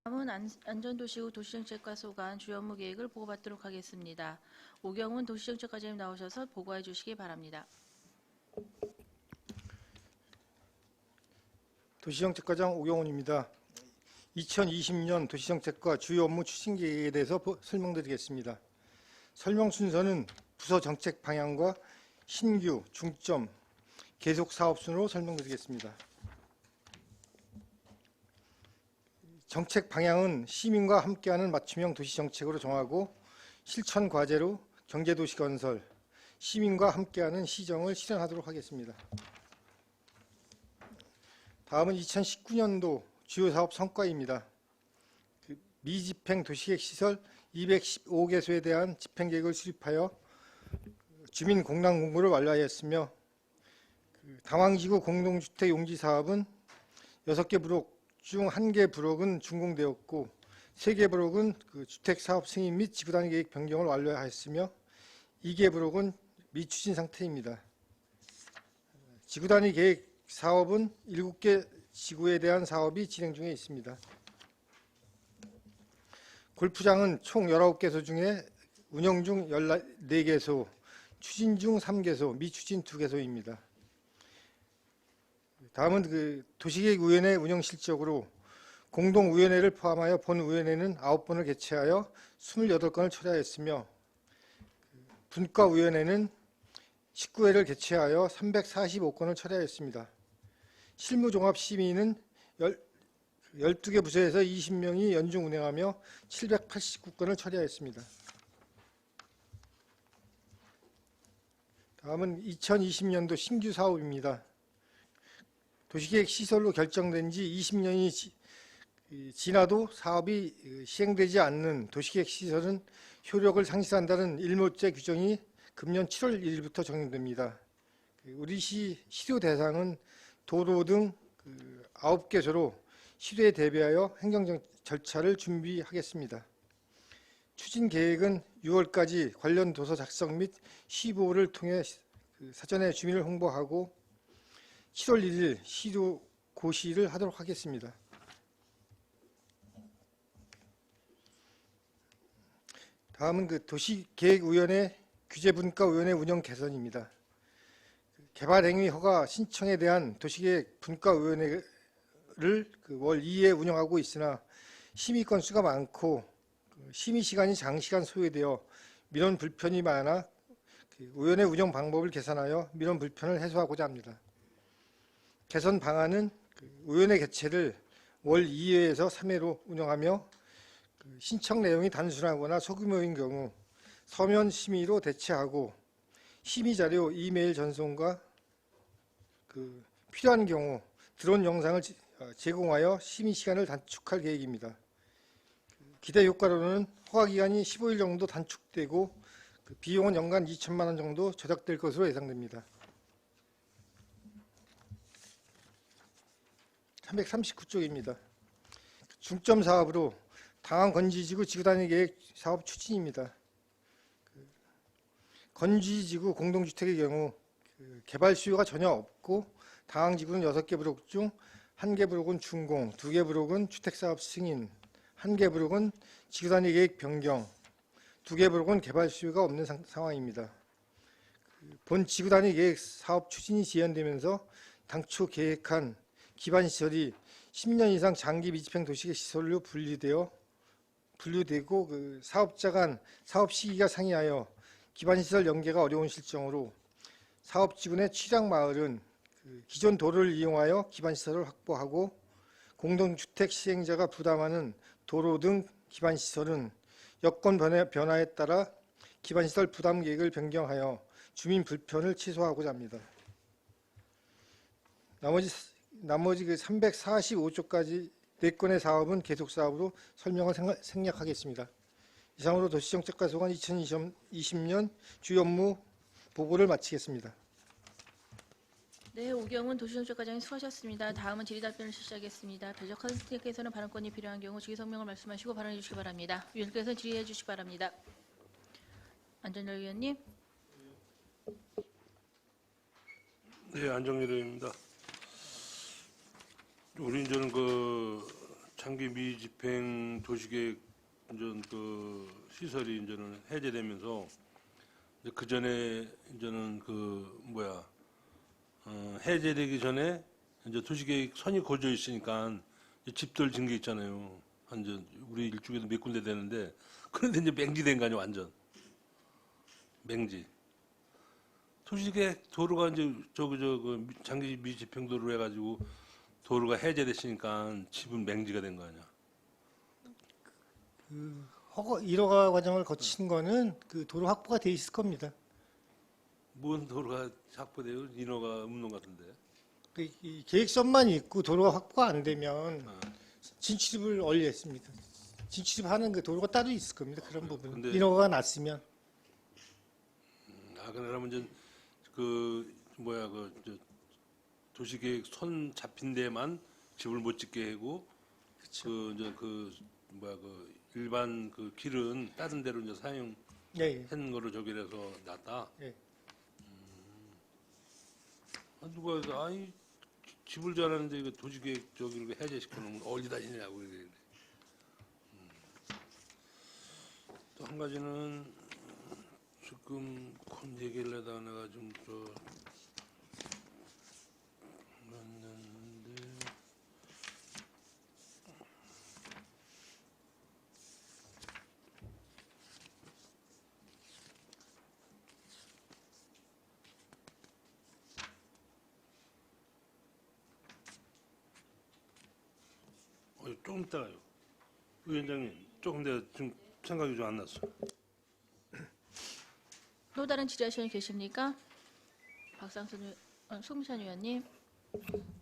다음은 안전도시국 도시정책과 소관 주요 업무 계획을 보고받도록 하겠습니다. 오경훈 도시정책과장님 나오셔서 보고해 주시기 바랍니다. 도시정책과장 오경훈입니다. 2020년 도시정책과 주요 업무 추진 계획에 대해서 설명드리겠습니다. 설명 순서는 부서 정책 방향과 신규, 중점, 계속 사업 순으로 설명드리겠습니다. 정책 방향은 시민과 함께하는 맞춤형 도시정책으로 정하고 실천 과제로 경제도시 건설, 시민과 함께하는 시정을 실현하도록 하겠습니다. 다음은 2019년도 주요 사업 성과입니다. 미집행 도시계획 시설 215개소에 대한 집행계획을 수립하여 주민 공람 공부를 완료하였으며 당황지구 공동주택 용지 사업은 6개 부록 중 1개 부록은 준공되었고 3개 부록은 주택사업 승인 및 지구단위 계획 변경을 완료하였으며 2개 부록은 미추진 상태입니다. 지구단위 계획 사업은 7개 지구에 대한 사업이 진행 중에 있습니다. 골프장은 총 19개소 중에 운영 중 14개소, 추진 중 3개소, 미추진 2개소입니다. 다음은 도시계획위원회 운영 실적으로 공동위원회를 포함하여 본위원회는 9번을 개최하여 28건을 처리하였으며 분과위원회는 19회를 개최하여 345건을 처리하였습니다. 실무종합심의는 12개 부서에서 20명이 연중 운행하며 789건을 처리하였습니다. 다음은 2020년도 신규 사업입니다. 도시계획 시설로 결정된 지 20년이 지나도 사업이 시행되지 않는 도시계획 시설은 효력을 상실한다는 일몰제 규정이 금년 7월 1일부터 적용됩니다. 우리 시 실효 대상은 도로 등 9개소로 실효에 대비하여 행정 절차를 준비하겠습니다. 추진 계획은 6월까지 관련 도서 작성 및 시보를 통해 사전에 주민을 홍보하고 7월 1일 시도 고시를 하도록 하겠습니다. 다음은 도시계획위원회 규제분과위원회 운영 개선입니다. 개발행위 허가 신청에 대한 도시계획 분과위원회를 월 2회 운영하고 있으나 심의 건수가 많고 심의 시간이 장시간 소요되어 민원 불편이 많아 위원회 운영 방법을 개선하여 민원 불편을 해소하고자 합니다. 개선 방안은 위원회 개최를 월 2회에서 3회로 운영하며 신청 내용이 단순하거나 소규모인 경우 서면 심의로 대체하고 심의 자료 이메일 전송과 필요한 경우 드론 영상을 제공하여 심의 시간을 단축할 계획입니다. 기대 효과로는 허가 기간이 15일 정도 단축되고 비용은 연간 2천만 원 정도 절약될 것으로 예상됩니다. 339쪽입니다. 중점 사업으로 당항 건지지구 지구단위 계획 사업 추진입니다. 건지지구 공동주택의 경우 개발 수요가 전혀 없고 당항지구는 6개 부록 중 1개 부록은 준공, 2개 부록은 주택사업 승인, 1개 부록은 지구단위 계획 변경, 2개 부록은 개발 수요가 없는 상황입니다. 본 지구단위 계획 사업 추진이 지연되면서 당초 계획한 기반시설이 10년 이상 장기 미집행 도시계획 시설로 분류되고 사업자 간 사업 시기가 상이하여 기반시설 연계가 어려운 실정으로 사업지구 내 취락마을은 기존 도로를 이용하여 기반시설을 확보하고 공동주택 시행자가 부담하는 도로 등 기반시설은 여건 변화에 따라 기반시설 부담 계획을 변경하여 주민 불편을 최소화하고자 합니다. 나머지 345쪽까지 4건의 사업은 계속 사업으로 설명을 생략하겠습니다. 이상으로 도시정책과 소관 2020년 주요 업무 보고를 마치겠습니다. 네, 오경훈 도시정책과장님 수고하셨습니다. 다음은 질의답변을 실시하겠습니다. 배적한 선생님께서는 발언권이 필요한 경우 질의 성명을 말씀하시고 발언해 주시기 바랍니다. 위원께서는 질의해 주시기 바랍니다. 안전열 위원님. 네, 안정열 의원입니다. 우리 이제는 장기 미집행 도시계획 이제 그 시설이 이제는 해제되면서 이제 그 전에 이제는 그 뭐야 해제되기 전에 이제 도시계획 선이 고져 있으니까 이제 집들 증개 있잖아요. 완전 우리 일주에도 몇 군데 되는데 그런데 이제 맹지된 거 아니야 완전 맹지. 도시계획 도로가 이제 그 장기 미집행 도로로 해가지고 도로가 해제됐으니까 집은 맹지가 된 거 아니야. 일허가 과정을 거친 거는 그 도로 확보가 돼 있을 겁니다. 뭔 도로가 확보돼요? 인허가 없는 것 같은데. 이 계획서만 있고 도로가 확보가 안 되면 어. 진출입을 원리했습니다. 진출입하는 그 도로가 따로 있을 겁니다. 그런 부분. 근데- 인허가가 났으면. 그러면 이제 그 뭐야 저 도시계획 선 잡힌 데만 집을 못 짓게 하고 그 이제 그 뭐야 그 일반 그 길은 다른 데로 이제 사용한 예, 거로 저기라서 낫다. 예. 누가 아이 집을 잘하는데 이거 도시계획 저기를 해제시켜 놓으면 어디 다니냐고 그러는데. 또 한 가지는 지금 콘 얘기를 하다가 내가 좀저 만났는데 조금 있다가요. 위원장님 조금 내가 좀 생각이 좀 안 났어. 또 다른 질의하시는 분 계십니까? 송미찬 의원님.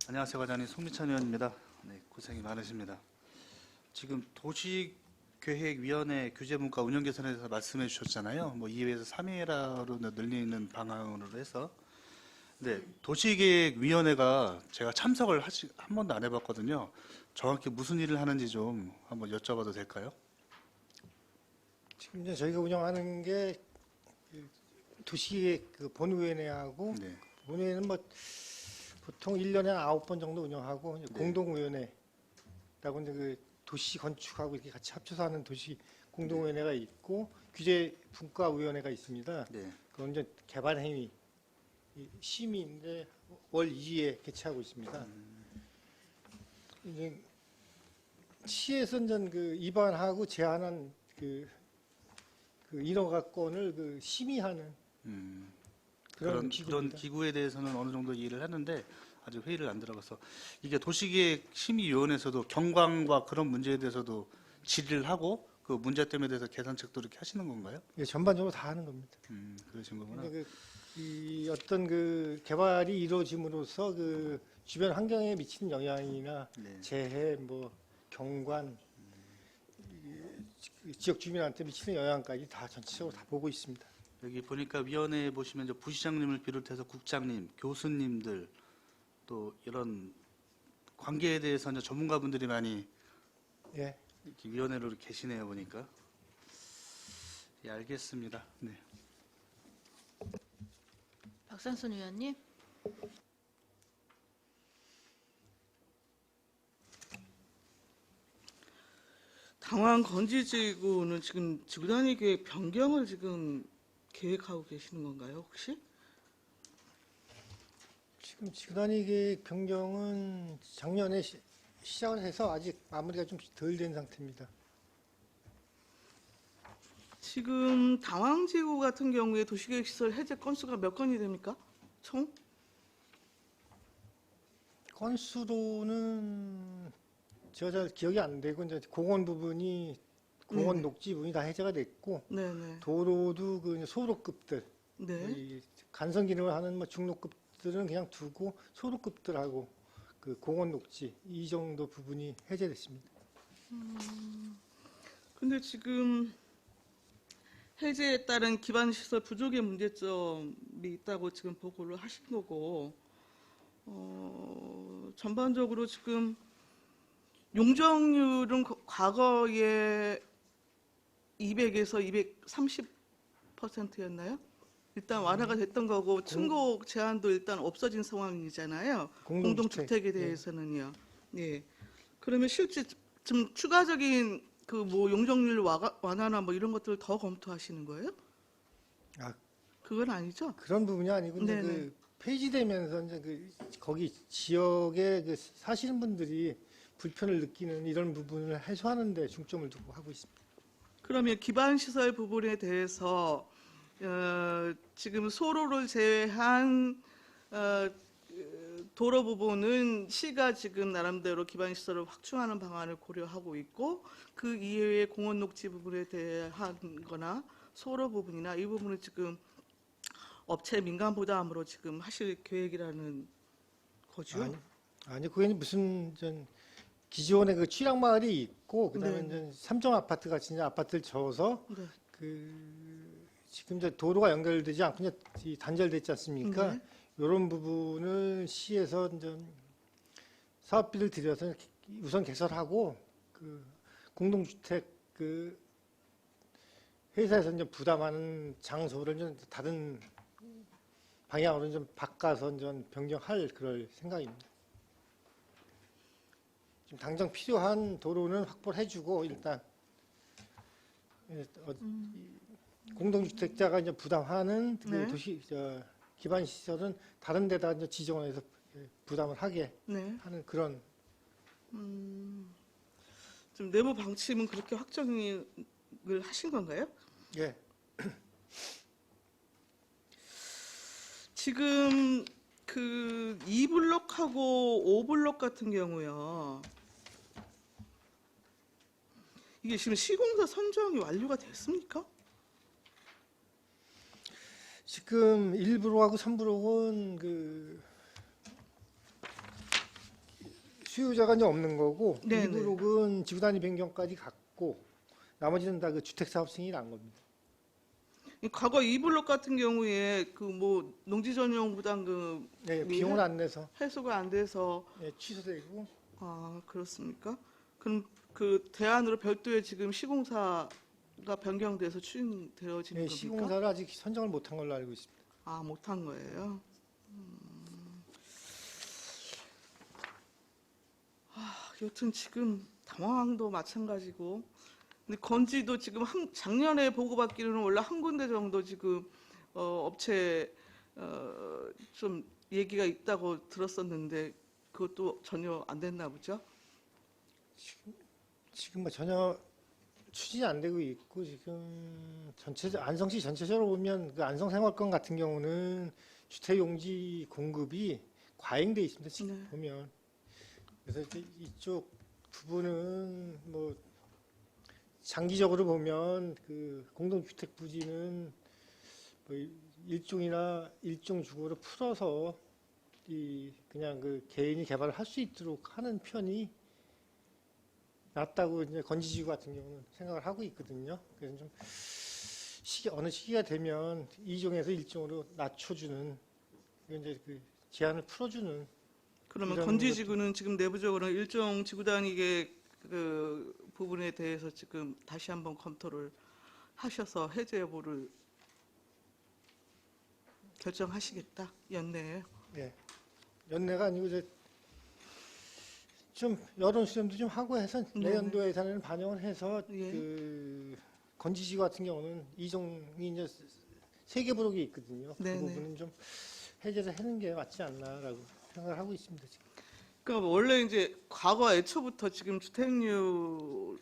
안녕하세요, 과장님. 송미찬 의원입니다. 네, 고생이 많으십니다. 지금 도시계획위원회 규제문과 운영 개선에 대해서 말씀해 주셨잖아요. 뭐 2회에서 3회로 늘리는 방향으로 해서. 근데 도시계획위원회가 제가 참석을 한 번도 안 해봤거든요. 정확히 무슨 일을 하는지 좀 한번 여쭤봐도 될까요? 지금 이제 저희가 운영하는 게 도시계획 그 본위원회하고 네. 본위원회는 뭐 보통 1년에 9번 정도 운영하고 이제 네. 공동위원회라고 이제 그 도시 건축하고 이렇게 같이 합쳐서 하는 도시 공동위원회가 있고 규제 분과위원회가 있습니다. 네. 그건 이제 개발행위 심의인데 월 2회 개최하고 있습니다. 이제 시에서 이제 그 입안하고 제한한 그 인허가권을 그 심의하는 그런 그런 기구입니다. 기구에 대해서는 어느 정도 이해를 하는데 아직 회의를 안 들어가서 이게 도시계획 심의위원회에서도 경광과 그런 문제에 대해서도 질의를 하고 그 문제점에 대해서 개선책도 이렇게 하시는 건가요? 예, 전반적으로 다 하는 겁니다. 그러신 거구나. 근데 이 어떤 그 개발이 이루어짐으로써 그 주변 환경에 미치는 영향이나 네. 재해, 뭐 경관, 이 지역 주민한테 미치는 영향까지 다 전체적으로 다 보고 있습니다. 여기 보니까 위원회에 보시면 이제 부시장님을 비롯해서 국장님, 교수님들 또 이런 관계에 대해서 이제 전문가분들이 많이 예, 이렇게 위원회로 계시네요 보니까. 예, 알겠습니다. 네. 박상순 의원님. 당황 건지지구는 지금 지구단위 계획 변경을 지금 계획하고 계시는 건가요, 혹시? 지금 지구단위 계획 변경은 작년에 시작을 해서 아직 마무리가 좀 덜 된 상태입니다. 지금 당황지구 같은 경우에 도시계획시설 해제 건수가 몇 건이 됩니까? 총? 건수로는 제가 잘 기억이 안 되고 이제 공원 부분이 공원 녹지 부분이 다 해제가 됐고 네네. 도로도 그 소로급들 네. 이 간선 기능을 하는 뭐 중로급들은 그냥 두고 소로급들하고 그 공원 녹지 이 정도 부분이 해제됐습니다. 근데 지금 해제에 따른 기반시설 부족의 문제점이 있다고 지금 보고를 하신 거고, 전반적으로 지금 용적률은 과거에 200에서 230%였나요? 일단 완화가 됐던 거고 층고 제한도 일단 없어진 상황이잖아요. 공동주택에 대해서는요. 예. 그러면 실제 좀 추가적인 그 뭐 용적률 완화나 뭐 이런 것들을 더 검토하시는 거예요? 아, 그건 아니죠? 그런 부분이 아니고 이제 네네. 그 폐지되면서 이제 그 거기 지역에 그 사시는 분들이 불편을 느끼는 이런 부분을 해소하는 데 중점을 두고 하고 있습니다. 그러면 기반 시설 부분에 대해서 지금 소로를 제외한 도로 부분은 시가 지금 나름대로 기반 시설을 확충하는 방안을 고려하고 있고 그 이외의 공원 녹지 부분에 대한 거나 소로 부분이나 이 부분은 지금 업체 민간 부담으로 지금 하실 계획이라는 거죠? 아니 그게 무슨 전 기존에 그 취락 마을이 있고 그다음에 네. 이제 삼종 아파트 같이 이제 아파트를 지어서 네. 그 지금 이제 도로가 연결되지 않고 이제 이 단절됐지 않습니까? 네. 이런 부분을 시에서 이제 사업비를 들여서 우선 개설하고 그 공동주택 그 회사에서 이제 부담하는 장소를 좀 다른 방향으로 좀 바꿔서 좀 변경할 그럴 생각입니다. 지금 당장 필요한 도로는 확보를 해주고 일단 공동주택자가 이제 부담하는 그 네. 도시 기반 시설은 다른 데다 이제 지정을 해서 부담을 하게 네. 하는 그런 좀 내부 방침은 그렇게 확정을 하신 건가요? 예. 지금 그 2블록하고 5블록 같은 경우요. 이게 지금 시공사 선정이 완료가 됐습니까? 지금 1브록하고 3브록은 그 수요자가 이제 없는 거고 네네. 2브록은 지구 단위 변경까지 갔고 나머지는 다 그 주택 사업 승인이 난 겁니다. 이 과거 2블록 같은 경우에 그 뭐 농지 전용 부담금 네, 비용을 안 내서 해소가 안 돼서 예, 취소되고 아 그렇습니까? 그럼 그 대안으로 별도의 지금 시공사가 변경돼서 추진되어지는 예, 겁니까? 시공사를 아직 선정을 못한 걸로 알고 있습니다. 아 못한 거예요. 여튼 지금 당황도 마찬가지고, 근데 건지도 지금 작년에 보고받기로는 원래 한 군데 정도 지금 업체 좀 얘기가 있다고 들었었는데 그것도 전혀 안 됐나 보죠? 지금 뭐 전혀 추진이 안 되고 있고 지금 안성시 전체적으로 보면 그 안성생활권 같은 경우는 주택용지 공급이 과잉돼 있습니다. 지금 네. 보면 그래서 이제 이쪽 부분은 뭐 장기적으로 보면 그 공동주택 부지는 뭐 일종 주거로 풀어서 그냥 그 개인이 개발을 할 수 있도록 하는 편이 낫다고 이제 건지지구 같은 경우는 생각을 하고 있거든요. 그래서 좀 어느 시기가 되면 2종에서 1종으로 낮춰주는 이제 그 제한을 풀어주는 그러면 이런 건지지구는 지금 내부적으로 일정 지구 단위의 그 부분에 대해서 지금 다시 한번 검토를 하셔서 해제 여부를 결정하시겠다 연내에. 예. 연내가 아니고 이제 좀 여론 수렴도 좀 하고 해서 네네. 내년도 예산에는 반영을 해서 예. 그 건지지구 같은 경우는 이종이 이제 3개 브록이 있거든요. 그 네네. 부분은 좀 해제를 하는 게 맞지 않나라고 생각을 하고 있습니다. 지금. 그러니까 원래 이제 과거 애초부터 지금 주택률이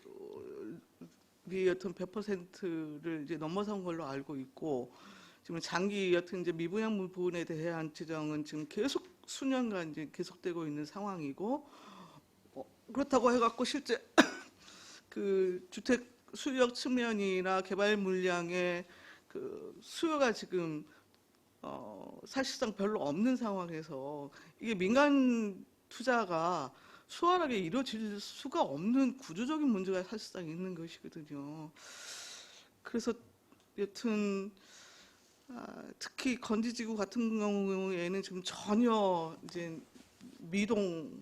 여튼 100%를 이제 넘어선 걸로 알고 있고 지금 장기 여튼 이제 미분양 부분에 대한 지정은 지금 계속 수년간 이제 계속되고 있는 상황이고 그렇다고 해갖고 실제 그 주택 수요 측면이나 개발 물량의 그 수요가 지금 사실상 별로 없는 상황에서 이게 민간 투자가 수월하게 이루어질 수가 없는 구조적인 문제가 사실상 있는 것이거든요. 그래서 여튼 특히 건지지구 같은 경우에는 지금 전혀 이제 미동하고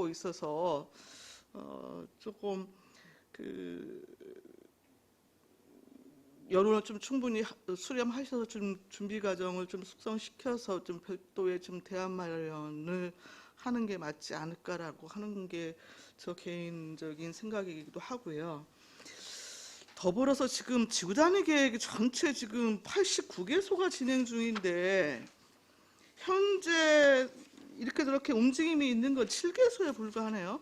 있어서 조금 그 여론을 좀 충분히 수렴하셔서 좀 준비 과정을 좀 숙성시켜서 좀 별도의 좀 대안 마련을 하는 게 맞지 않을까라고 하는 게 저 개인적인 생각이기도 하고요. 더불어서 지금 지구단위 계획 전체 지금 89개소가 진행 중인데 현재 이렇게 저렇게 움직임이 있는 건 7개소에 불과하네요.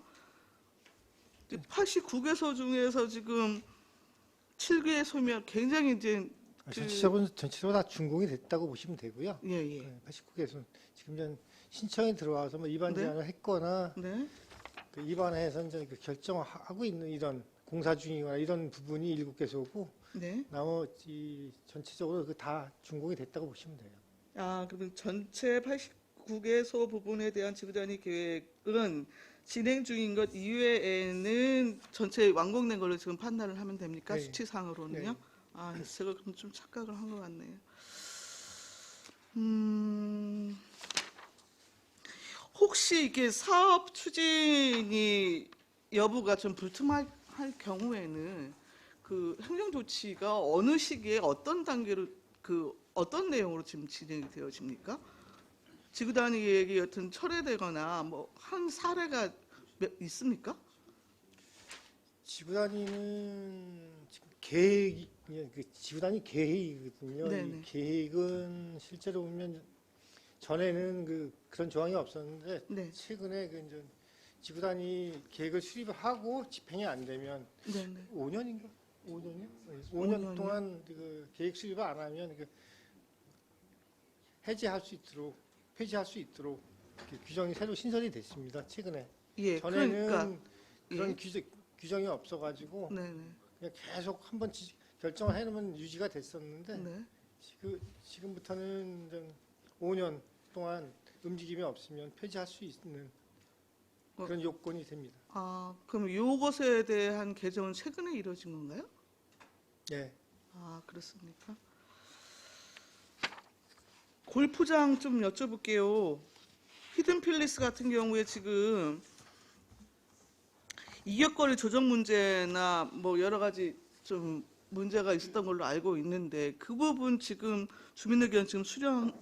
89개소 중에서 지금 7개소면 굉장히 이제 전체적으로 다 준공이 됐다고 보시면 되고요. 예. 89개에서 지금 전 신청이 들어와서 뭐 입안 네. 제한을 했거나 네. 그 입안해서 이제 그 결정하고 있는 이런 공사 중이거나 이런 부분이 7개소고 네. 나머지 전체적으로 그 다 준공이 됐다고 보시면 돼요. 아, 그러면 전체 89개소 부분에 대한 지구단위 계획은 진행 중인 것 이외에는 전체 완공된 걸로 지금 판단을 하면 됩니까? 네. 수치상으로는요? 네. 아, 제가 그럼 좀 착각을 한 것 같네요. 혹시 이게 사업 추진이 여부가 좀 불투명할 경우에는 그 행정 조치가 어느 시기에 어떤 단계로 어떤 내용으로 지금 진행이 되어집니까? 지구단위 계획이 여튼 철회되거나 뭐 한 사례가 있습니까? 지구단위는 지금 계획이 그 지구단위 계획이거든요. 네네. 이 계획은 실제로 보면 전에는 그런 조항이 없었는데 네. 최근에 그 이제 지구단위 계획을 수립하고 집행이 안 되면 네네. 5년인가? 5년이요? 5년 5년이요? 동안 그 계획 수립을 안 하면 해제할 수 있도록 폐지할 수 있도록 이렇게 규정이 새로 신설이 됐습니다. 최근에. 예, 전에는 그러니까 그런 예. 규정이 없어가지고 네네. 그냥 계속 한번 결정을 해놓으면 유지가 됐었는데 네. 지금부터는 좀 5년 동안 움직임이 없으면 폐지할 수 있는 그런 요건이 됩니다. 아, 그럼 요것에 대한 개정은 최근에 이루어진 건가요? 네. 아, 그렇습니까? 골프장 좀 여쭤볼게요. 히든필리스 같은 경우에 지금 이격거리 조정 문제나 뭐 여러 가지 좀 문제가 있었던 걸로 알고 있는데 그 부분 지금 주민의견 지금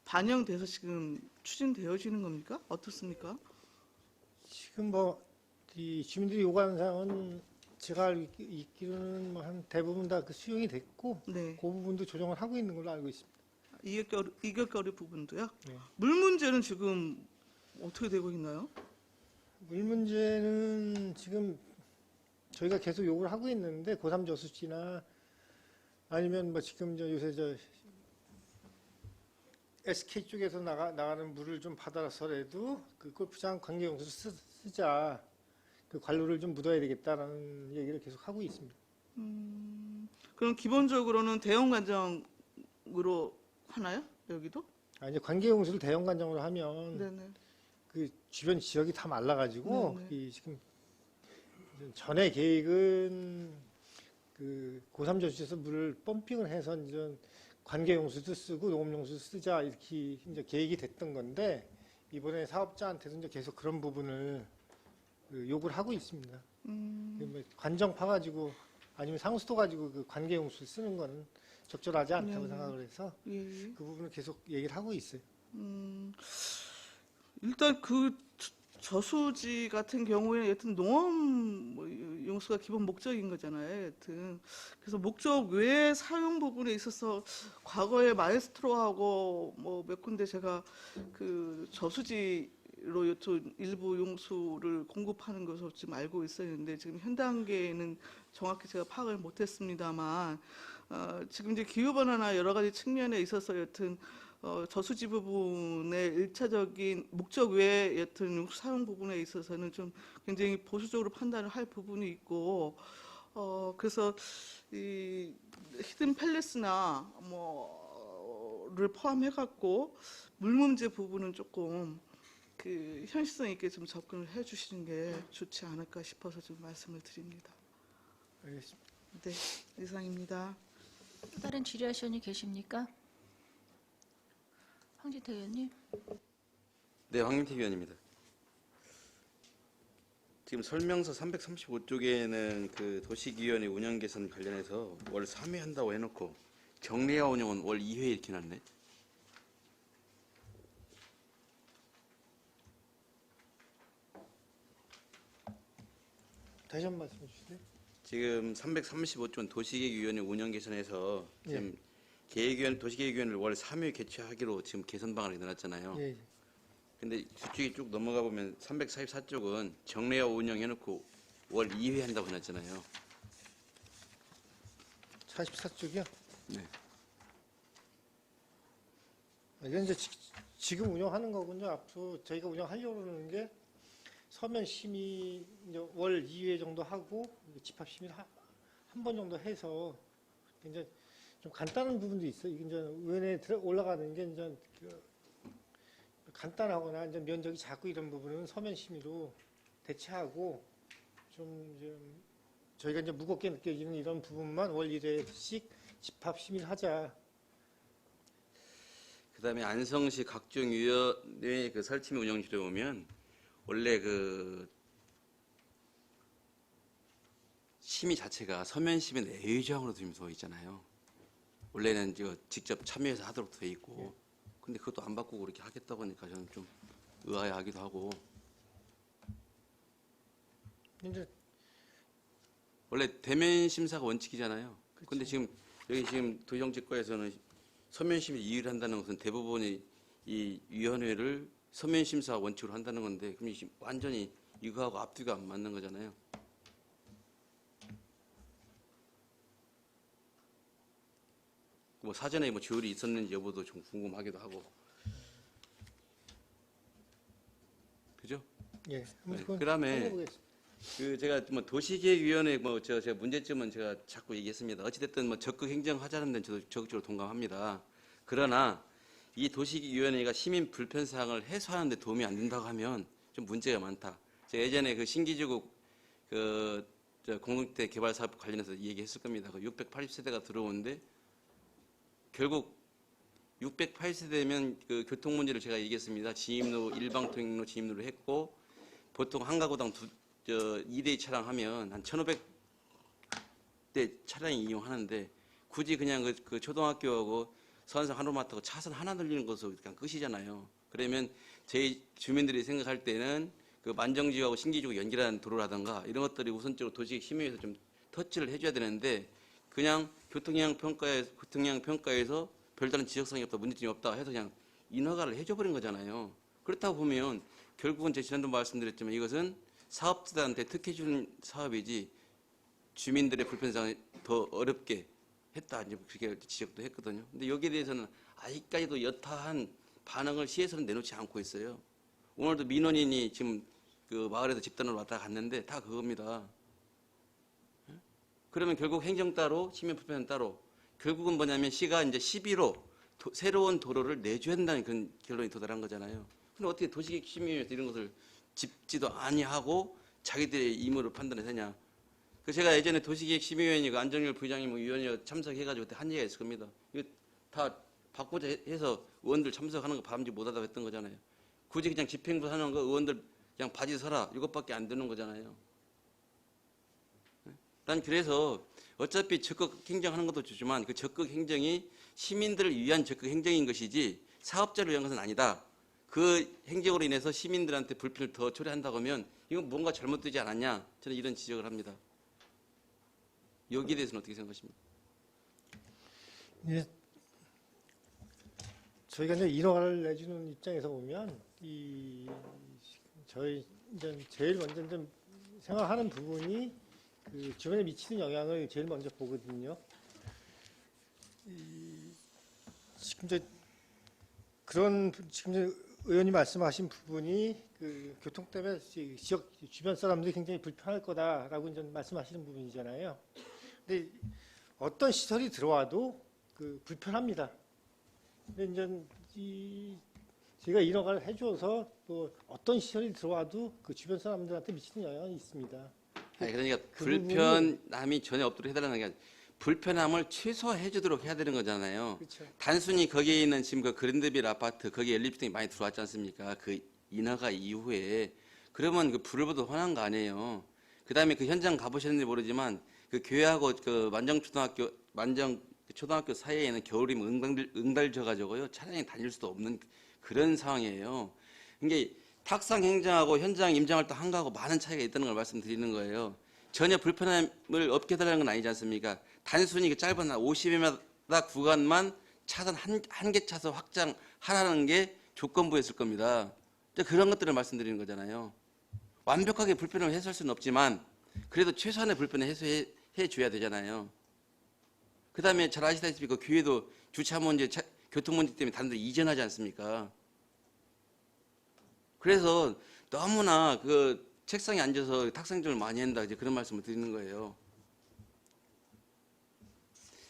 반영돼서 지금 추진되어지는 겁니까? 어떻습니까? 지금 이 주민들이 요구하는 사항은 제가 알고 있기로는 뭐 한 대부분 다 그 수용이 됐고 네. 그 부분도 조정을 하고 있는 걸로 알고 있습니다. 이격거리 부분도요? 네. 물 문제는 지금 어떻게 되고 있나요? 물 문제는 지금 저희가 계속 요구를 하고 있는데 고3 저수지나 아니면 뭐 지금 요새 SK 쪽에서 나가는 물을 좀 받아서라도 그 골프장 관계용수를 쓰자. 그 관로를 좀 묻어야 되겠다라는 얘기를 계속 하고 있습니다. 그럼 기본적으로는 대형 관정으로 하나요? 여기도? 이제 관계용수를 대형 관정으로 하면 네네. 그 주변 지역이 다 말라가지고 네네. 이 지금 전에 계획은 그 고3 저수지에서 물을 펌핑을 해서 이제 관계용수도 쓰고 농업용수도 쓰자 이렇게 이제 계획이 됐던 건데 이번에 사업자한테도 이제 계속 그런 부분을 요구를 하고 있습니다. 뭐 관정 파가지고 아니면 상수도 가지고 그 관계용수를 쓰는 거는 적절하지 않다고 생각을 해서 예. 그 부분을 계속 얘기를 하고 있어요. 일단 그 저수지 같은 경우에 여튼 농업 뭐 용수가 기본 목적인 거잖아요. 여튼 그래서 목적 외 사용 부분에 있어서 과거에 마에스트로하고 뭐 몇 군데 제가 그 저수지로 여튼 일부 용수를 공급하는 것으로 지금 알고 있었는데 지금 현 단계에는 정확히 제가 파악을 못했습니다만 지금 이제 기후 변화나 여러 가지 측면에 있어서 여튼 저수지 부분의 일차적인 목적 외에 여튼 용수 사용 부분에 있어서는 좀 굉장히 보수적으로 판단을 할 부분이 있고 그래서 이 히든 팰리스나 뭐를 포함해 갖고 물 문제 부분은 조금 그 현실성 있게 좀 접근을 해 주시는 게 좋지 않을까 싶어서 좀 말씀을 드립니다. 알겠습니다. 네, 이상입니다. 또 다른 질의하시는 분이 계십니까? 황진태 의원님. 네, 황민태 위원입니다. 지금 설명서 335쪽에는 그 도시기원의 운영 개선 관련해서 월 3회 한다고 해놓고 정례화 운영은 월 2회 이렇게 놨네. 다시 한 번 말씀해 주세요. 지금 335조 도시계획위원회 운영 개선에서 예. 지금 도시계획위원회를 월 3회 개최하기로 지금 개선 방안을 내놨잖아요. 예. 근데 뒤쪽에 쭉 넘어가 보면 344쪽은 정례화 운영해놓고 월 2회 한다고 해놨잖아요. 44쪽이요? 네. 이건 이제 지금 운영하는 거군요. 앞으로 저희가 운영하려고 그러는 게 서면 심의 이제 월 2회 정도 하고 집합 심의를 한 번 정도 해서 이제 좀 간단한 부분도 있어요. 이게 이제 의원에 올라가는 게 이제 그 간단하거나 이제 면적이 작고 이런 부분은 서면 심의로 대체하고 좀 저희가 이제 무겁게 느껴지는 이런 부분만 월 1회씩 집합 심의를 하자. 그다음에 안성시 각종 위원회 그 설치 및 운영실에 보면 원래 그 심의 자체가 서면 심의 내외 조항으로 지금 되어 있잖아요. 원래는 이거 직접 참여해서 하도록 되어 있고, 근데 그것도 안 바꾸고 그렇게 하겠다고 하니까 저는 좀 의아해하기도 하고. 이제 원래 대면 심사가 원칙이잖아요. 근데 지금 여기 지금 도시정책과에서는 서면 심의 2를 한다는 것은 대부분의 이 위원회를 서면 심사 원칙으로 한다는 건데, 그럼 지금 완전히 이거하고 앞뒤가 안 맞는 거잖아요. 뭐 사전에 뭐 조율이 있었는지 여부도 좀 궁금하기도 하고. 그죠? 예. 한번 네, 그건 그다음에 살펴보겠습니다. 그 제가 뭐 도시계획위원회 뭐 제가 문제점은 제가 자꾸 얘기했습니다. 어찌됐든 뭐 적극 행정하자는 데는 저도 적극적으로 동감합니다. 그러나 이 도시계획위원회가 시민 불편 사항을 해소하는 데 도움이 안 된다고 하면 좀 문제가 많다. 제가 예전에 그 신기지구 공동주택 개발 사업 관련해서 얘기했을 겁니다. 그 680세대가 들어오는데 결국 608세대면 그 교통 문제를 제가 얘기했습니다. 지임로 일방 통행로 지임로를 했고 보통 한 가구당 2대 차량 하면 한 1,500대 차량이 이용하는데 굳이 그냥 그 초등학교하고 서안성 하루마트하고 차선 하나 늘리는 것으로 그냥 끝이잖아요. 그러면 저희 주민들이 생각할 때는 그 만정지구하고 신기지구 연결하는 도로라든가 이런 것들이 우선적으로 도시심의에서 좀 터치를 해줘야 되는데 그냥 교통영향 평가에서 별다른 지적성이 없다, 문제점이 없다 해서 그냥 인허가를 해줘버린 거잖아요. 그렇다고 보면 결국은 제가 지난번 말씀드렸지만 이것은 사업자들한테 특혜 주는 사업이지 주민들의 불편성을 더 어렵게 했다, 이제 그렇게 지적도 했거든요. 근데 여기에 대해서는 아직까지도 여타한 반응을 시에서는 내놓지 않고 있어요. 오늘도 민원인이 지금 그 마을에서 집단으로 왔다 갔는데 다 그겁니다. 그러면 결국 행정 따로, 시민 불편은 따로. 결국은 뭐냐면 시가 이제 11호 새로운 도로를 내줘야 된다는 그런 결론이 도달한 거잖아요. 근데 어떻게 도시계획 심의위원회에서 이런 것을 짚지도 아니하고 자기들의 임무를 판단해서 하냐. 그 제가 예전에 도시계획 심의위원회 그 안정열 부의장님 뭐 위원회 참석해가지고 그때 한 얘기가 있을 겁니다. 이거 다 바꾸자 해서 의원들 참석하는 거 바람직 못하다고 했던 거잖아요. 굳이 그냥 집행부 하는 거 의원들 그냥 바지 서라 이것밖에 안 되는 거잖아요. 난 그래서 어차피 적극 행정하는 것도 좋지만 그 적극 행정이 시민들을 위한 적극 행정인 것이지 사업자를 위한 것은 아니다. 그 행정으로 인해서 시민들한테 불편을 더 초래한다고 하면 이건 뭔가 잘못되지 않았냐. 저는 이런 지적을 합니다. 여기에 대해서는 어떻게 생각하십니까? 예. 저희가 이제 인허가를 내주는 입장에서 보면 저희 이제 제일 먼저 좀 생각하는 부분이 그 주변에 미치는 영향을 제일 먼저 보거든요. 지금 이제 의원님 말씀하신 부분이 그 교통 때문에 지역 주변 사람들이 굉장히 불편할 거다라고 이제 말씀하시는 부분이잖아요. 근데 어떤 시설이 들어와도 그 불편합니다. 근데 이제 제가 인허가를 해줘서 또 어떤 시설이 들어와도 그 주변 사람들한테 미치는 영향이 있습니다. 아니, 그러니까 그 불편함이 전혀 없도록 해달라는 게 아니라 불편함을 최소화해 주도록 해야 되는 거잖아요. 그렇죠. 단순히 거기에 있는 지금 그 그랜드빌 아파트 거기에 엘리베이터가 많이 들어왔지 않습니까? 그 인허가 이후에 그러면 그 불을 보도 뻔한 거 아니에요. 그다음에 그 현장 가보셨는지 모르지만 그 교회하고 그 만정 초등학교 사이에는 겨울이면 응달져가지고요 차량이 다닐 수도 없는 그런 상황이에요. 그러니까 탁상 행정하고 현장 임장활동 한가하고 많은 차이가 있다는 걸 말씀드리는 거예요. 전혀 불편함을 없게 해달라는 건 아니지 않습니까? 단순히 그 짧은 50m 구간만 차선 한 개 차선 확장하라는 게 조건부였을 겁니다. 그런 것들을 말씀드리는 거잖아요. 완벽하게 불편을 해소할 수는 없지만 그래도 최소한의 불편을 해소해 줘야 되잖아요. 그다음에 잘 아시다시피 그 교회도 주차 문제, 교통 문제 때문에 다른 데 이전하지 않습니까? 그래서 너무나 그 책상에 앉아서 탁상정을 많이 한다 이제 그런 말씀을 드리는 거예요.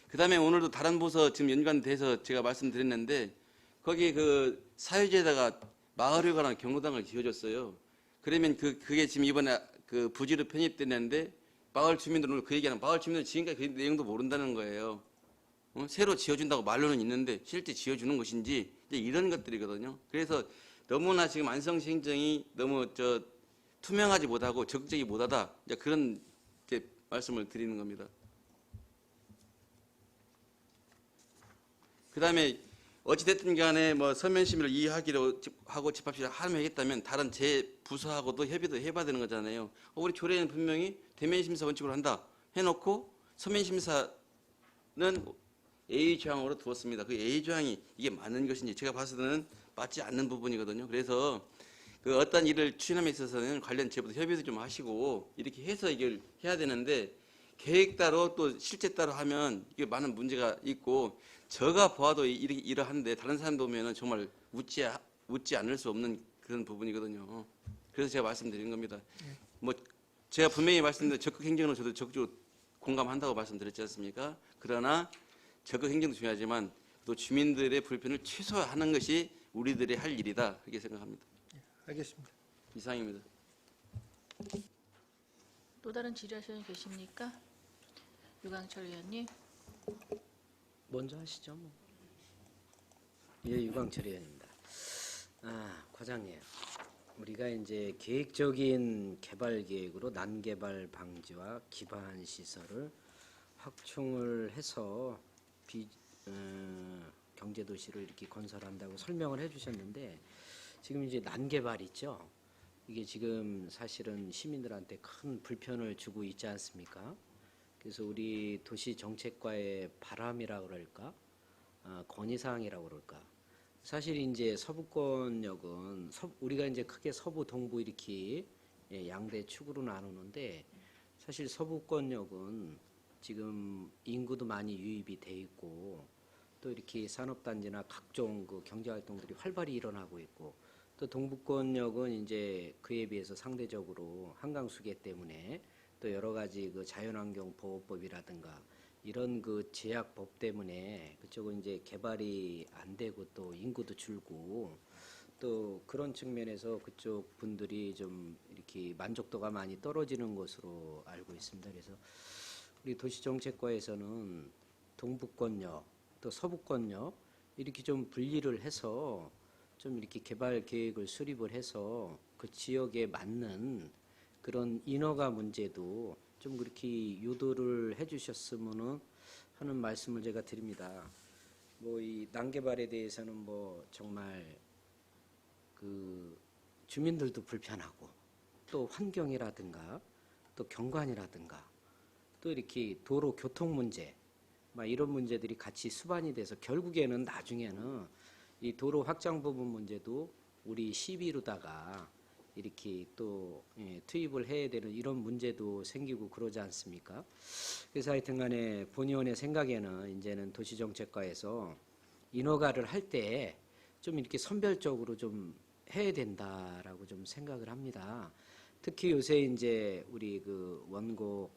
그다음에 오늘도 다른 부서 지금 연관돼서 제가 말씀드렸는데 거기 그 사유지에다가 마을에 관한 경로당을 지어줬어요. 그러면 그게 지금 이번에 그 부지로 편입됐는데 마을 주민들은 오늘 그 얘기하는 마을 주민들은 지금까지 그 내용도 모른다는 거예요. 새로 지어준다고 말로는 있는데 실제 지어주는 것인지 이제 이런 것들이거든요. 그래서 너무나 지금 안성시 행정이 너무 투명하지 못하고 적극적이 못하다 이제 그런 이제 말씀을 드리는 겁니다. 그다음에 어찌됐든 간에 뭐 서면 심의를 이해하기로 하고 집합실을 하겠다면 다른 제 부서하고도 협의도 해봐야 되는 거잖아요. 우리 조례는 분명히 대면 심사 원칙으로 한다 해놓고 서면 심사는 A 조항으로 두었습니다. 그 A 조항이 이게 맞는 것인지 제가 봤을 때는 맞지 않는 부분이거든요. 그래서 그 어떤 일을 추진함에 있어서는 관련 제보도 협의도 좀 하시고 이렇게 해서 이걸 해야 되는데 계획 따로 또 실제 따로 하면 이게 많은 문제가 있고 제가 보아도 이러한데 다른 사람도 보면은 정말 웃지 않을 수 없는 그런 부분이거든요. 그래서 제가 말씀드린 겁니다. 뭐 제가 분명히 말씀드린 적극 행정으로 저도 적극적으로 공감한다고 말씀드렸지 않습니까? 그러나 적극 행정도 중요하지만 또 주민들의 불편을 최소화하는 것이 우리들의 할 일이다 그렇게 생각합니다. 알겠습니다. 이상입니다. 또 다른 질의하시는 분 계십니까? 유광철 의원님. 먼저 하시죠. 뭐. 예, 유광철 의원입니다. 과장님, 우리가 이제 계획적인 개발 계획으로 난개발 방지와 기반 시설을 확충을 해서 경제도시를 이렇게 건설한다고 설명을 해주셨는데 지금 이제 난개발 있죠. 이게 지금 사실은 시민들한테 큰 불편을 주고 있지 않습니까? 그래서 우리 도시정책과의 바람이라 그럴까, 건의사항이라고 그럴까. 사실 이제 서부권역은 우리가 이제 크게 서부, 동부 이렇게 양대 축으로 나누는데 사실 서부권역은 지금 인구도 많이 유입이 돼 있고 또 이렇게 산업단지나 각종 그 경제활동들이 활발히 일어나고 있고 또 동부권역은 이제 그에 비해서 상대적으로 한강수계 때문에 또 여러 가지 그 자연환경 보호법이라든가 이런 그 제약법 때문에 그쪽은 이제 개발이 안 되고 또 인구도 줄고 또 그런 측면에서 그쪽 분들이 좀 이렇게 만족도가 많이 떨어지는 것으로 알고 있습니다. 그래서 우리 도시정책과에서는 동부권역 또 서부권역 이렇게 좀 분리를 해서 좀 이렇게 개발 계획을 수립을 해서 그 지역에 맞는 그런 인허가 문제도 좀 그렇게 유도를 해주셨으면은 하는 말씀을 제가 드립니다. 뭐 이 난개발에 대해서는 뭐 정말 그 주민들도 불편하고 또 환경이라든가 또 경관이라든가 또 이렇게 도로 교통 문제 막 이런 문제들이 같이 수반이 돼서 결국에는 나중에는 이 도로 확장 부분 문제도 우리 시비로다가 이렇게 또 투입을 해야 되는 이런 문제도 생기고 그러지 않습니까? 그래서 하여튼 간에 본의원의 생각에는 이제는 도시정책과에서 인허가를 할 때 좀 이렇게 선별적으로 좀 해야 된다라고 좀 생각을 합니다. 특히 요새 이제 우리 그 원곡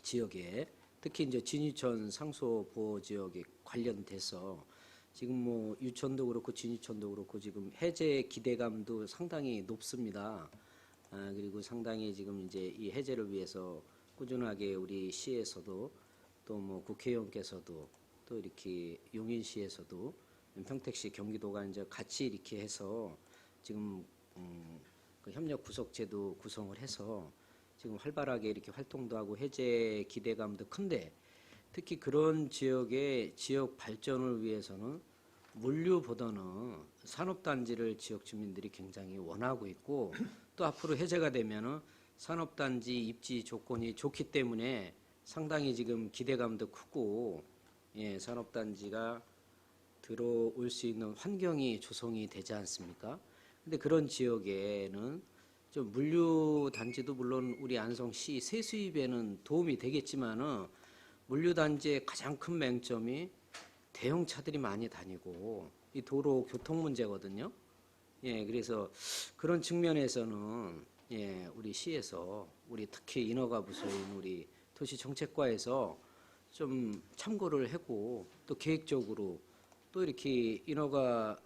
지역에 특히 이제 진유천 상수 보호 지역에 관련돼서 지금 뭐 유천도 그렇고 진유천도 그렇고 지금 해제 기대감도 상당히 높습니다. 그리고 상당히 지금 이제 이 해제를 위해서 꾸준하게 우리 시에서도 또 뭐 국회의원께서도 또 이렇게 용인시에서도 평택시 경기도가 이제 같이 이렇게 해서 지금 그 협력 구속제도 구성을 해서 지금 활발하게 이렇게 활동도 하고 해제 기대감도 큰데 특히 그런 지역의 지역 발전을 위해서는 물류보다는 산업단지를 지역 주민들이 굉장히 원하고 있고 또 앞으로 해제가 되면은 산업단지 입지 조건이 좋기 때문에 상당히 지금 기대감도 크고, 예, 산업단지가 들어올 수 있는 환경이 조성이 되지 않습니까? 근데 그런 지역에는 좀 물류단지도 물론 우리 안성시 세수입에는 도움이 되겠지만은 물류단지의 가장 큰 맹점이 대형차들이 많이 다니고 이 도로 교통 문제거든요. 예, 그래서 그런 측면에서는 예, 우리 시에서 우리 특히 인허가 부서인 우리 도시정책과에서 좀 참고를 하고 또 계획적으로 또 이렇게 인허가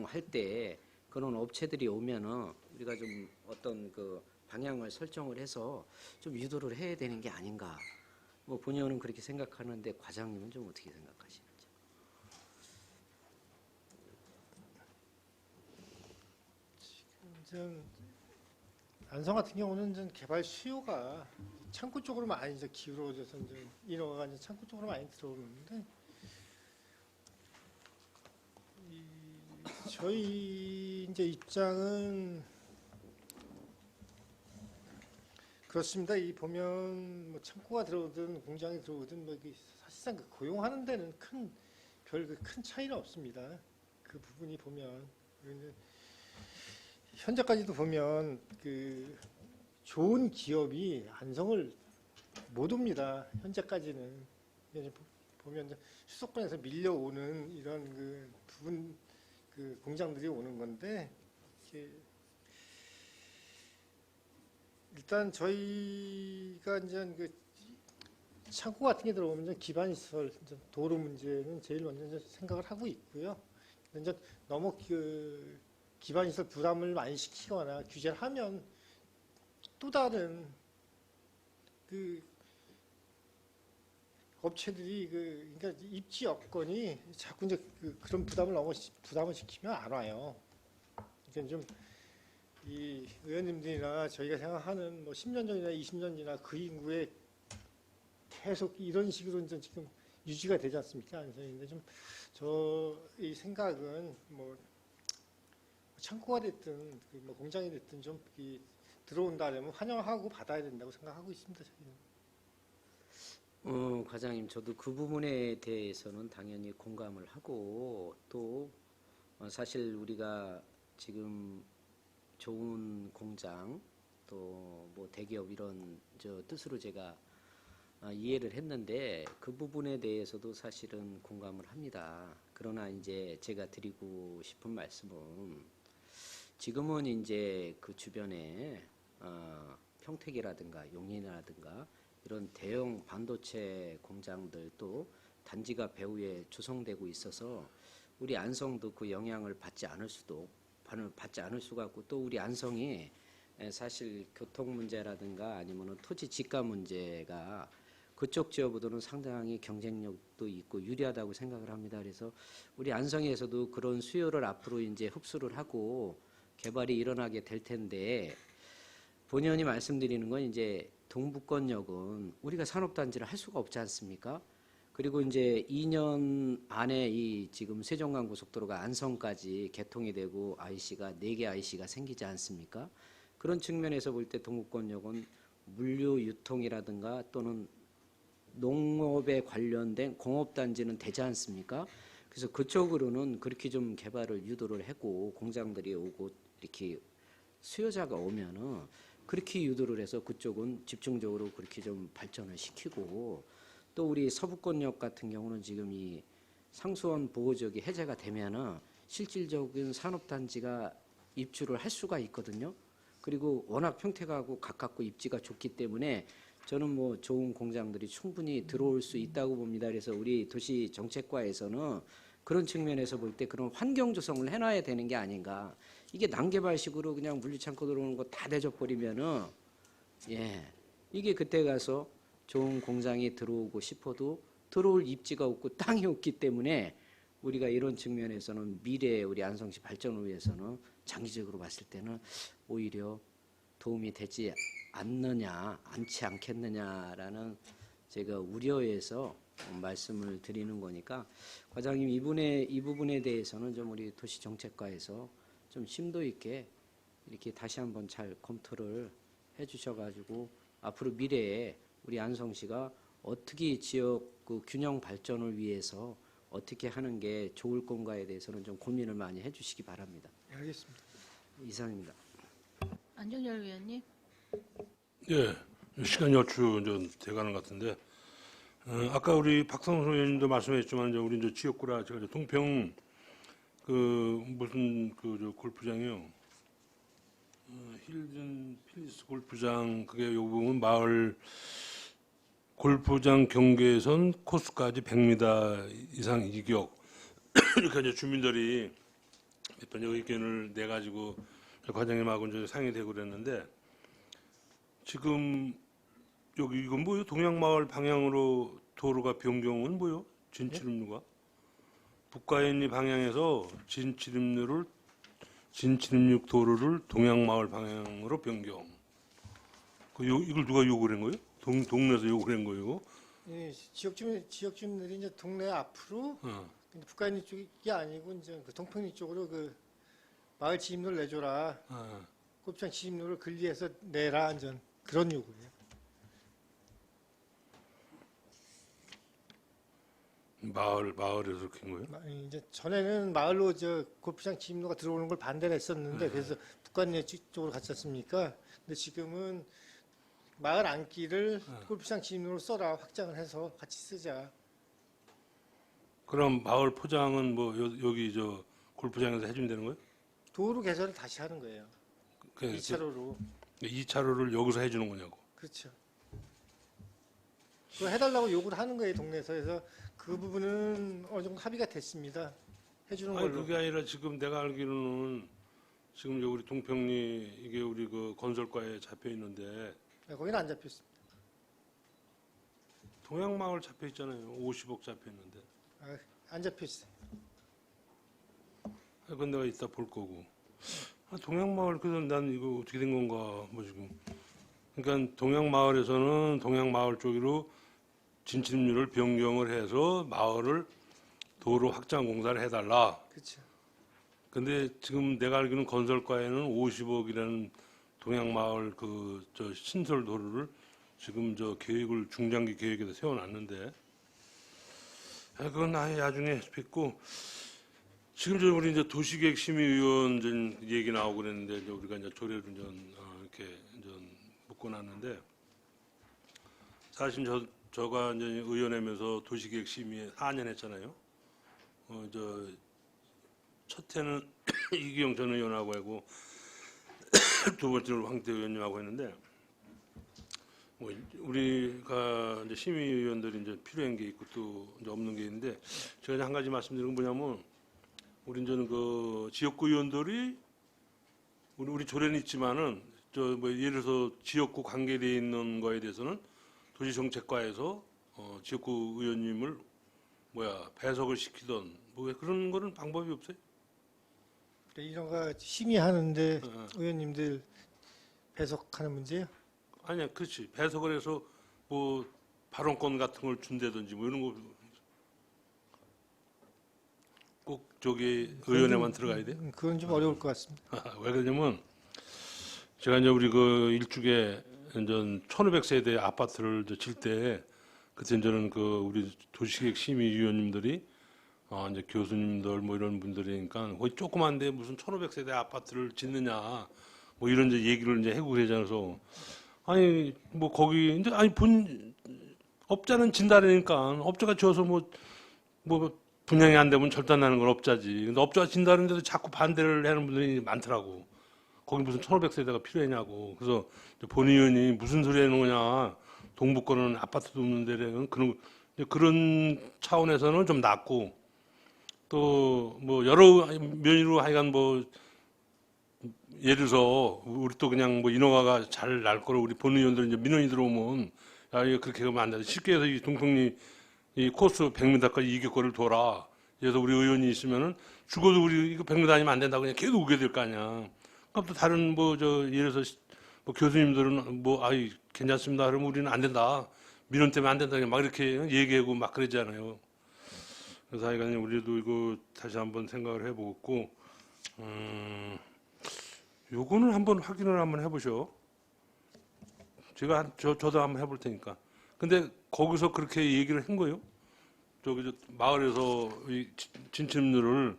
할 때 그런 업체들이 오면은 우리가 좀 어떤 그 방향을 설정을 해서 좀 유도를 해야 되는 게 아닌가. 뭐 본의원은 그렇게 생각하는데 과장님은 좀 어떻게 생각하시는지. 좀 안성 같은 경우는 좀 개발 수요가 창구 쪽으로 많이 이제 기울어져서 이제 인허가가 이제 창구 쪽으로 많이 들어오는데 저희 이제 입장은 그렇습니다. 이 보면 뭐 창고가 들어오든 공장이 들어오든 뭐 이게 사실상 그 고용하는 데는 큰 차이는 없습니다. 그 부분이 보면 그런데 현재까지도 보면 그 좋은 기업이 안성을 못 옵니다. 현재까지는 이제 보면 이제 수도권에서 밀려오는 이런 그 부분 그 공장들이 오는 건데 이게 일단 저희가 이제 그 창고 같은 게 들어오면 이제 기반 시설, 도로 문제는 제일 먼저 이제 생각을 하고 있고요. 근데 이제 너무 그 기반 시설 부담을 많이 시키거나 규제를 하면 또 다른 그 업체들이 그러니까 입지 여건이 자꾸 이제 그런 부담을 시키면 안 와요. 그러니까 좀 이 의원님들이나 저희가 생각하는 뭐 10년 전이나 20년 전이나 그 인구에 계속 이런 식으로 이제 지금 유지가 되지 않습니까? 안성인데 좀 저의 생각은 뭐 창고가 됐든 뭐 공장이 됐든 좀 들어온다면 환영하고 받아야 된다고 생각하고 있습니다. 저희는. 과장님, 저도 그 부분에 대해서는 당연히 공감을 하고 또 사실 우리가 지금 좋은 공장 또 뭐 대기업 이런 저 뜻으로 제가 이해를 했는데 그 부분에 대해서도 사실은 공감을 합니다. 그러나 이제 제가 드리고 싶은 말씀은 지금은 이제 그 주변에 평택이라든가 용인이라든가 이런 대형 반도체 공장들도 단지가 배후에 조성되고 있어서 우리 안성도 그 영향을 받지 않을 수가 없고 또 우리 안성이 사실 교통 문제라든가 아니면은 토지 지가 문제가 그쪽 지역보다는 상당히 경쟁력도 있고 유리하다고 생각을 합니다. 그래서 우리 안성에서도 그런 수요를 앞으로 이제 흡수를 하고 개발이 일어나게 될 텐데 본의원이 말씀드리는 건 이제 동북권역은 우리가 산업단지를 할 수가 없지 않습니까? 그리고 이제 2년 안에 이 지금 세종간고속도로가 안성까지 개통이 되고 IC가 4개 IC가 생기지 않습니까? 그런 측면에서 볼 때 동북권역은 물류 유통이라든가 또는 농업에 관련된 공업단지는 되지 않습니까? 그래서 그쪽으로는 그렇게 좀 개발을 유도를 하고 공장들이 오고 이렇게 수요자가 오면은 그렇게 유도를 해서 그쪽은 집중적으로 그렇게 좀 발전을 시키고 또 우리 서부권역 같은 경우는 지금 이 상수원 보호지역이 해제가 되면은 실질적인 산업단지가 입주를 할 수가 있거든요. 그리고 워낙 평택하고 가깝고 입지가 좋기 때문에 저는 뭐 좋은 공장들이 충분히 들어올 수 있다고 봅니다. 그래서 우리 도시정책과에서는 그런 측면에서 볼 때 그런 환경 조성을 해놔야 되는 게 아닌가. 이게 난개발식으로 그냥 물류창고 들어오는 거 다 대줘버리면은 이게 그때 가서 좋은 공장이 들어오고 싶어도 들어올 입지가 없고 땅이 없기 때문에 우리가 이런 측면에서는 미래의 우리 안성시 발전을 위해서는 장기적으로 봤을 때는 오히려 도움이 되지 않지 않겠느냐라는 제가 우려해서 말씀을 드리는 거니까 과장님 이 부분에 대해서는 좀 우리 도시정책과에서 좀 심도 있게 이렇게 다시 한번 잘 검토를 해주셔가지고 앞으로 미래에 우리 안성시가 어떻게 지역 그 균형 발전을 위해서 어떻게 하는 게 좋을 건가에 대해서는 좀 고민을 많이 해주시기 바랍니다. 네, 알겠습니다. 이상입니다. 안정열 위원님. 예, 시간이 얼추 좀 돼가는 것 같은데, 아까 우리 박성수 의원님도 말씀하셨지만, 이제 우리 이제 지역구라 제가 이제 동평 그 무슨 저 골프장이요, 힐든 필리스 골프장, 그게 요 부분 마을 골프장 경계선 코스까지 100m 이상 이격 이렇게 이제 주민들이 몇 번 의견을 내 가지고 과장님하고 이제 상의되고 그랬는데, 지금 여기 이건 뭐요? 동양마을 방향으로 도로가 변경은 뭐요? 진치림로가 북가현리 방향에서 진치림역 도로를 동양마을 방향으로 변경. 이걸 누가 요구를 한 거예요? 동네에서 요구를 한 거예요? 예, 지역 주민들이 이제 동네 앞으로 근데 북한리 쪽이 아니고 이제 그 동평리 쪽으로 그 마을 지임로를 내줘라. 골프장 지임로를 근리해서 내라 안전 그런 요구예요. 마을에서 그렇게 한 거예요? 이제 전에는 마을로 저 골프장 지임로가 들어오는 걸 반대를 했었는데 그래서 북한리 쪽으로 갔지 않습니까? 근데 지금은 마을 안길을 골프장 지임로로 써라 확장을 해서 같이 쓰자. 그럼 마을 포장은 뭐 여기 저 골프장에서 해주면 되는 거예요? 도로 개설을 다시 하는 거예요. 2차로로. 2차로를 여기서 해주는 거냐고. 그렇죠. 그거 해달라고 요구를 하는 거예요 동네에서. 그래서 그 부분은 어느 정도 합의가 됐습니다. 해주는 아니 걸로. 그게 아니라 지금 내가 알기로는 지금 우리 동평리 이게 우리 그 건설과에 잡혀 있는데 네, 거기는 안 잡혔습니다. 동양마을 잡혀 있잖아요. 50억 잡혀 있는데. 안 잡혔어요. 그건 내가 이따 볼 거고. 동양마을 그래서 난 이거 어떻게 된 건가 뭐 지금. 그러니까 동양마을에서는 동양마을 쪽으로 진출입률을 변경을 해서 마을을 도로 확장 공사를 해달라. 그렇죠. 근데 지금 내가 알기로는 건설과에는 50억이라는 동양마을 그 저 신설 도로를 지금 저 계획을 중장기 계획에다 세워놨는데, 그건 나중에 뵙고. 지금 저 우리 이제 도시계획 심의위원 전 얘기 나오고 그랬는데 이제 우리가 이제 조례를 이렇게 묶어놨는데, 사실 저가 이제 의원하면서 도시계획 심의에 4년 했잖아요. 첫 해는 이기영 전 의원하고 하고 두 번째로 황태 의원님하고 했는데, 뭐 우리가 이제 심의위원들이 이제 필요한 게 있고 또 이제 없는 게 있는데, 제가 이제 한 가지 말씀드리는 건 뭐냐면, 우리 이제는 그 지역구 의원들이 우리 조례는 있지만은 뭐 예를 들어서 지역구 관계되어 있는 거에 대해서는 도시정책과에서 지역구 의원님을 배석을 시키던 뭐 그런 거는 방법이 없어요? 이런 거 심의하는데 의원님들 배석하는 문제요? 아니야, 그렇지. 배석을 해서 뭐 발언권 같은 걸 준다든지 뭐 이런 거 꼭 저기 의원회만 들어가야 돼? 그건 좀 어려울 것 같습니다. 왜 그러냐면 제가 이제 우리 그 일축에 이제 1,500세대 아파트를 질 때, 그때 저는 그 우리 도시계획 심의위원님들이 이제 교수님들 뭐 이런 분들이니까 거의 조그만데 무슨 1,500세대 아파트를 짓느냐 뭐 이런 이제 얘기를 이제 해고 그러잖아서, 아니 뭐 거기 이제 아니 업자는 진다라니까 업자가 지어서 뭐 분양이 안 되면 절단나는 건 업자지. 근데 업자가 진다는데도 자꾸 반대를 하는 분들이 많더라고. 거기 무슨 1,500세대가 필요하냐고. 그래서 본 의원이 무슨 소리 하는 거냐. 동북권은 아파트도 없는데 그런 차원에서는 좀 낫고, 또 뭐 여러 면으로 하여간 뭐 예를 들어서 우리 또 그냥 뭐 인허가가 잘 날 거로 우리 본 의원들 이제 민원이 들어오면 야 이거 그렇게 하면 안 돼. 쉽게 해서 이 동평리 이 코스 100m까지 이격거리를 돌아. 그래서 우리 의원이 있으면은 죽어도 우리 이거 100m 아니면 안 된다고 그냥 계속 오게 될 거 아니야. 그럼 또 다른 예를 들어서 뭐 교수님들은 괜찮습니다. 그러면 우리는 안 된다. 민원 때문에 안 된다. 막 이렇게 얘기하고 막 그러잖아요. 그래서 하여간 우리도 이거 다시 한번 생각을 해보고, 요거는 한번 확인을 한번 해보셔. 제가 저도 한번 해볼 테니까. 근데 거기서 그렇게 얘기를 한 거예요. 저기 마을에서 이 진출로를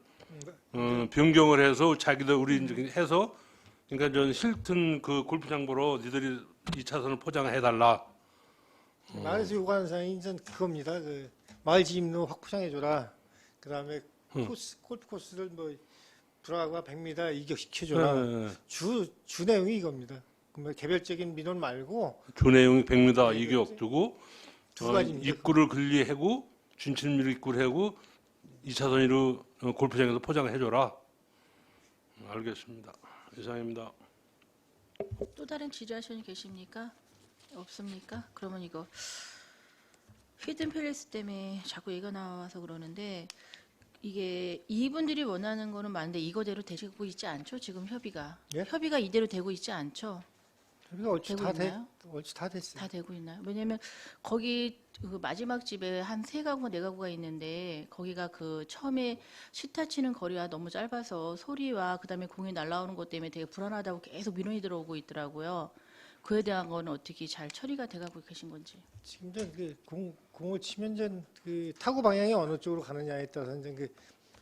변경을 해서 자기들 우리 이제 해서 그러니까 전 힐튼 그 골프장 보러 니들이 2차선을 포장해달라. 마을에서 요구하는 사항이 이제 그겁니다. 그 마을 진입로 확장해줘라. 그다음에 골프 코스를 뭐 브라과 100m 이격시켜줘라. 네. 주 내용이 이겁니다. 그러면 개별적인 민원 말고 주 내용이 100m 네, 이격 두고 두 가지입니다. 입구를 근리하고 진출로 입구를 하고 2차선으로 골프장에서 포장을 해줘라. 알겠습니다. 이상입니다. 또 다른 질의하시는 계십니까? 없습니까? 그러면 이거 히든 팰리스 때문에 자꾸 얘기가 나와서 그러는데 이게 이분들이 원하는 거는 맞는데 이거대로 되고 있지 않죠? 지금 협의가. 예? 협의가 이대로 되고 있지 않죠? 우리가 얼추 되고 있나요? 얼추 다 됐어요. 다 되고 있나요? 왜냐면 거기 그 마지막 집에 한 3가구가 4가구가 있는데 거기가 그 처음에 시타 치는 거리가 너무 짧아서 소리와 그다음에 공이 날아오는 것 때문에 되게 불안하다고 계속 민원이 들어오고 있더라고요. 그에 대한 거는 어떻게 잘 처리가 돼가고 계신 건지. 지금 그 공을 치면 그 타구 방향이 어느 쪽으로 가느냐에 따라서 이제 그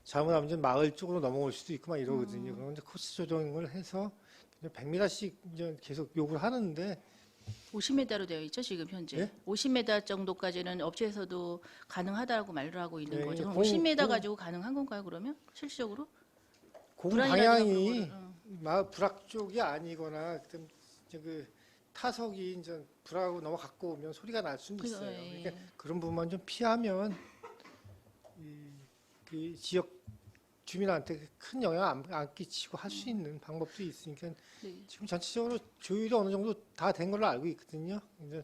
잘못하면 이제 마을 쪽으로 넘어올 수도 있고 막 이러거든요. 그럼 이제 코스 조정을 해서 100m씩 이제 계속 요구를 하는데 50m로 되어 있죠 지금 현재. 예? 50m 정도까지는 업체에서도 가능하다고 말을 하고 있는 네, 거죠. 그럼 공- 50m 공- 가지고 가능한 건가요 그러면 실질적으로? 공 불안이라든가 방향이 그런 거를, 마을 불악 쪽이 아니거나 그다음 이제 그 타석이 이제 불악으로 넘어갔고 오면 소리가 날 수는 그래서, 있어요. 예. 그러니까 그런 부분만 좀 피하면 그 지역 주민한테 큰 영향 안 끼치고 할 수 있는 방법도 있으니까 네. 지금 전체적으로 조율이 어느 정도 다 된 걸로 알고 있거든요. 이제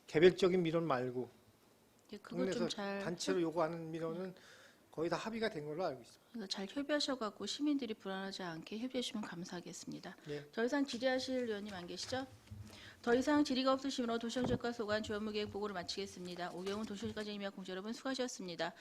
개별적인 민원 말고 예, 그걸 동네에서 좀잘 단체로 요구하는 민원은 거의 다 합의가 된 걸로 알고 있습니다. 잘 협의하셔갖고 시민들이 불안하지 않게 협의해 주시면 감사하겠습니다. 예. 더 이상 질의하실 의원님 안 계시죠? 더 이상 질의가 없으시므로 도시정책과 소관 주요무계획 보고를 마치겠습니다. 오경훈 도시정책과장님과 공자 여러분 수고하셨습니다.